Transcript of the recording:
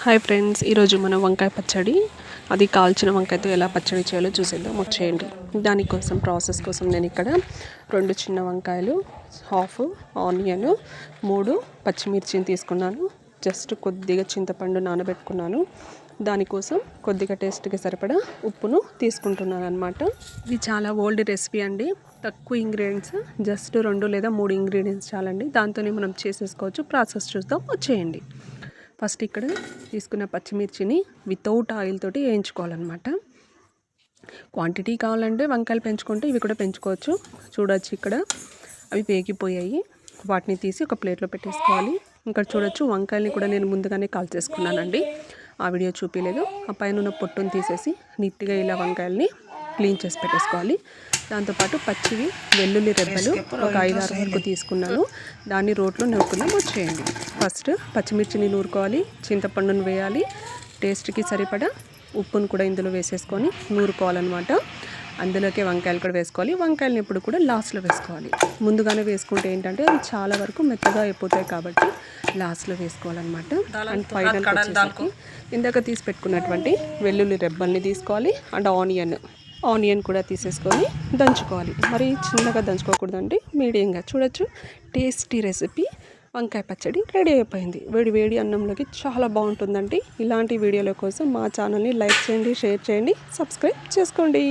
Hi friends, ఈరోజు మనం వంకాయ పచ్చడి, అది కాల్చిన వంకాయతో ఎలా పచ్చడి చేయాలో చూసేద్దాం వచ్చేయండి. దానికోసం ప్రాసెస్ కోసం నేను ఇక్కడ 2 చిన్న వంకాయలు, హాఫ్ ఆనియన్, 3 పచ్చిమిర్చిని తీసుకున్నాను. జస్ట్ కొద్దిగా చింతపండు నానబెట్టుకున్నాను. దానికోసం కొద్దిగా టేస్ట్కి సరిపడా ఉప్పును తీసుకుంటున్నాను అనమాట. ఇది చాలా ఓల్డ్ రెసిపీ అండి. తక్కువ ఇంగ్రీడియంట్స్, జస్ట్ 2 లేదా 3 ఇంగ్రీడియంట్స్ చాలండి. దాంతోనే మనం చేసేసుకోవచ్చు. ప్రాసెస్ చూద్దాం వచ్చేయండి. ఫస్ట్ ఇక్కడ తీసుకున్న పచ్చిమిర్చిని వితౌట్ ఆయిల్ తోటి వేయించుకోవాలన్నమాట. క్వాంటిటీ కావాలంటే వంకాయలు పెంచుకుంటే ఇవి కూడా పెంచుకోవచ్చు. చూడొచ్చు ఇక్కడ అవి వేగిపోయాయి. వాటిని తీసి ఒక ప్లేట్లో పెట్టేసుకోవాలి. ఇక్కడ చూడొచ్చు వంకాయల్ని కూడా నేను ముందుగానే కాల్చేసుకున్నానండి. ఆ వీడియో చూపించలేదు. ఆ పైన ఉన్న పొట్టును తీసేసి నీట్గా ఇలా వంకాయల్ని క్లీన్ చేసి పెట్టేసుకోవాలి. దాంతోపాటు పచ్చివి వెల్లుల్లి రెబ్బలు ఒక 5-6 వరకు తీసుకున్నాను. దాన్ని రోట్లో నూరుకుందాం వచ్చేయండి. ఫస్ట్ పచ్చిమిర్చిని నూరుకోవాలి, చింతపండును వేయాలి, టేస్ట్కి సరిపడా ఉప్పును కూడా ఇందులో వేసేసుకొని నూరుకోవాలన్నమాట. అందులోకే వంకాయలు కూడా వేసుకోవాలి. వంకాయలను ఎప్పుడు కూడా లాస్ట్లో వేసుకోవాలి. ముందుగానే వేసుకుంటే ఏంటంటే అవి చాలా వరకు మెత్తగా అయిపోతాయి కాబట్టి లాస్ట్లో వేసుకోవాలన్నమాట. అండ్ ఫైనల్ వచ్చేసరికి ఇందాక తీసి పెట్టుకున్నటువంటి వెల్లుల్లి రెబ్బల్ని తీసుకోవాలి. అండ్ ఆనియన్ కూడా తీసేసుకొని దంచుకోవాలి. మరి చిన్నగా దంచుకోకూడదండి, మీడియంగా. చూడొచ్చు టేస్టీ రెసిపీ వంకాయ పచ్చడి రెడీ అయిపోయింది. వేడి అన్నంలోకి చాలా బాగుంటుందండి. ఇలాంటి వీడియోల కోసం మా ఛానల్ని లైక్ చేయండి, షేర్ చేయండి, సబ్స్క్రైబ్ చేసుకోండి.